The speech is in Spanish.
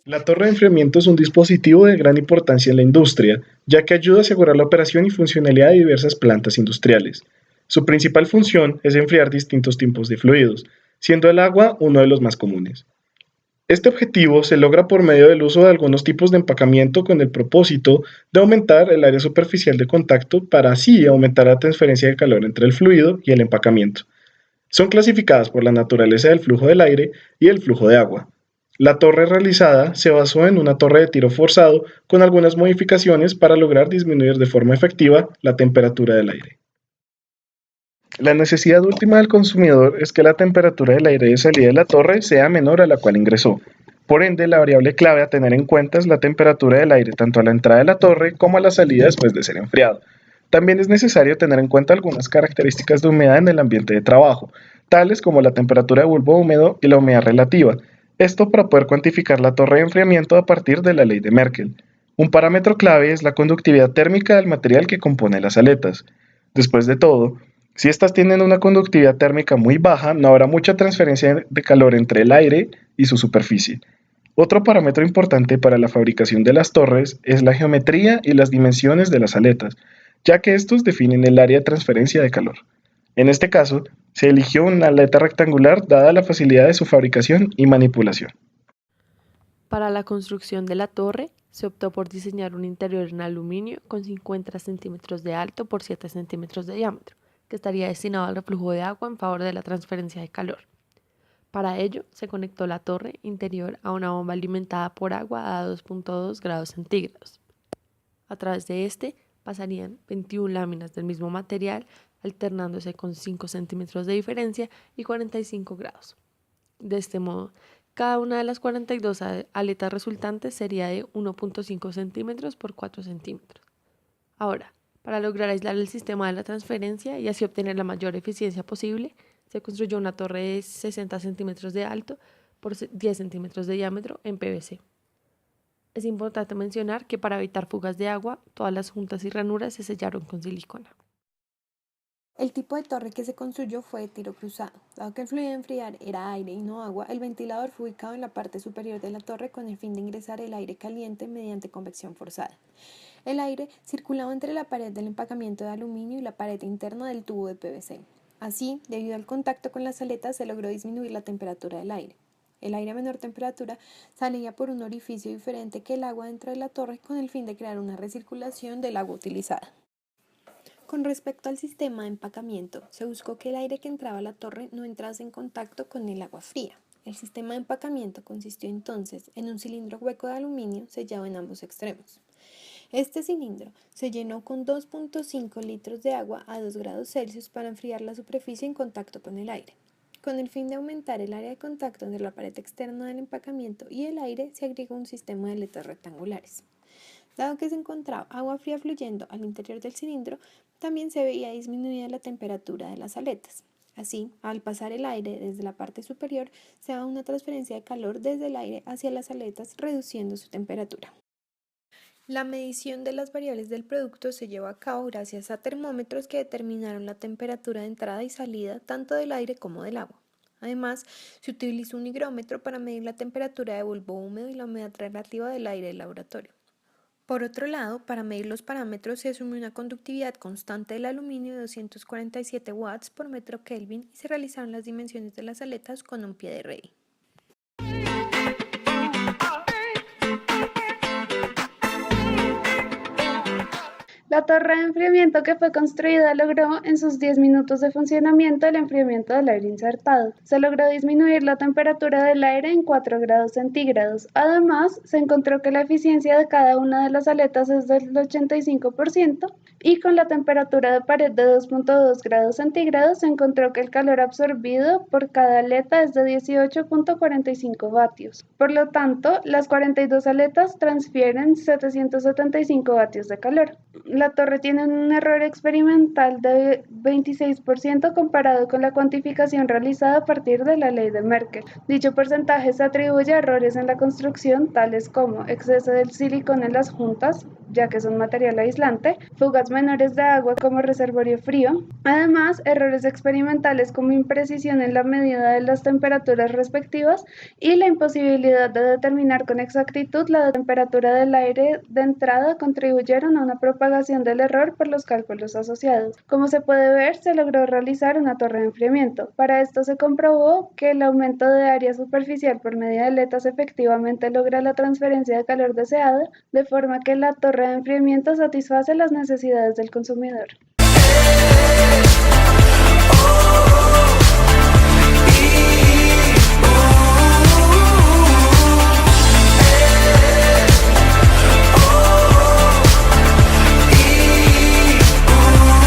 La torre de enfriamiento es un dispositivo de gran importancia en la industria, ya que ayuda a asegurar la operación y funcionalidad de diversas plantas industriales. Su principal función es enfriar distintos tipos de fluidos, siendo el agua uno de los más comunes. Este objetivo se logra por medio del uso de algunos tipos de empacamiento con el propósito de aumentar el área superficial de contacto para así aumentar la transferencia de calor entre el fluido y el empacamiento. Son clasificadas por la naturaleza del flujo del aire y el flujo de agua. La torre realizada se basó en una torre de tiro forzado con algunas modificaciones para lograr disminuir de forma efectiva la temperatura del aire. La necesidad última del consumidor es que la temperatura del aire de salida de la torre sea menor a la cual ingresó. Por ende, la variable clave a tener en cuenta es la temperatura del aire tanto a la entrada de la torre como a la salida después de ser enfriado. También es necesario tener en cuenta algunas características de humedad en el ambiente de trabajo, tales como la temperatura de bulbo húmedo y la humedad relativa. Esto para poder cuantificar la torre de enfriamiento a partir de la ley de Merkel. Un parámetro clave es la conductividad térmica del material que compone las aletas. Después de todo, si estas tienen una conductividad térmica muy baja, no habrá mucha transferencia de calor entre el aire y su superficie. Otro parámetro importante para la fabricación de las torres es la geometría y las dimensiones de las aletas, ya que estos definen el área de transferencia de calor. En este caso, se eligió una aleta rectangular dada la facilidad de su fabricación y manipulación. Para la construcción de la torre, se optó por diseñar un interior en aluminio con 50 centímetros de alto por 7 centímetros de diámetro, que estaría destinado al reflujo de agua en favor de la transferencia de calor. Para ello, se conectó la torre interior a una bomba alimentada por agua a 2.2 grados centígrados. A través de este pasarían 21 láminas del mismo material, alternándose con 5 centímetros de diferencia y 45 grados. De este modo, cada una de las 42 aletas resultantes sería de 1.5 centímetros por 4 centímetros. Ahora, para lograr aislar el sistema de la transferencia y así obtener la mayor eficiencia posible, se construyó una torre de 60 centímetros de alto por 10 centímetros de diámetro en PVC. Es importante mencionar que para evitar fugas de agua, todas las juntas y ranuras se sellaron con silicona. El tipo de torre que se construyó fue de tiro cruzado. Dado que el fluido de enfriar era aire y no agua, el ventilador fue ubicado en la parte superior de la torre con el fin de ingresar el aire caliente mediante convección forzada. El aire circulaba entre la pared del empacamiento de aluminio y la pared interna del tubo de PVC. Así, debido al contacto con las aletas, se logró disminuir la temperatura del aire. El aire a menor temperatura salía por un orificio diferente que el agua dentro de la torre con el fin de crear una recirculación del agua utilizada. Con respecto al sistema de empacamiento, se buscó que el aire que entraba a la torre no entrase en contacto con el agua fría. El sistema de empacamiento consistió entonces en un cilindro hueco de aluminio sellado en ambos extremos. Este cilindro se llenó con 2.5 litros de agua a 2 grados Celsius para enfriar la superficie en contacto con el aire. Con el fin de aumentar el área de contacto entre la pared externa del empacamiento y el aire, se agregó un sistema de aletas rectangulares. Dado que se encontraba agua fría fluyendo al interior del cilindro, también se veía disminuida la temperatura de las aletas. Así, al pasar el aire desde la parte superior, se da una transferencia de calor desde el aire hacia las aletas, reduciendo su temperatura. La medición de las variables del producto se llevó a cabo gracias a termómetros que determinaron la temperatura de entrada y salida tanto del aire como del agua. Además, se utilizó un higrómetro para medir la temperatura de bulbo húmedo y la humedad relativa del aire del laboratorio. Por otro lado, para medir los parámetros se asumió una conductividad constante del aluminio de 247 watts por metro Kelvin y se realizaron las dimensiones de las aletas con un pie de rey. La torre de enfriamiento que fue construida logró en sus 10 minutos de funcionamiento el enfriamiento del aire insertado. Se logró disminuir la temperatura del aire en 4 grados centígrados. Además, se encontró que la eficiencia de cada una de las aletas es del 85% y con la temperatura de pared de 2.2 grados centígrados se encontró que el calor absorbido por cada aleta es de 18.45 vatios. Por lo tanto, las 42 aletas transfieren 775 vatios de calor. La torre tiene un error experimental de 26% comparado con la cuantificación realizada a partir de la ley de Merkel. Dicho porcentaje se atribuye a errores en la construcción, tales como exceso del silicón en las juntas, ya que es un material aislante, fugas menores de agua como reservorio frío, además errores experimentales como imprecisión en la medida de las temperaturas respectivas y la imposibilidad de determinar con exactitud la temperatura del aire de entrada contribuyeron a una propagación del error por los cálculos asociados. Como se puede ver, se logró realizar una torre de enfriamiento. Para esto se comprobó que el aumento de área superficial por medio de aletas efectivamente logra la transferencia de calor deseada, de forma que la torre de enfriamiento satisface las necesidades del consumidor.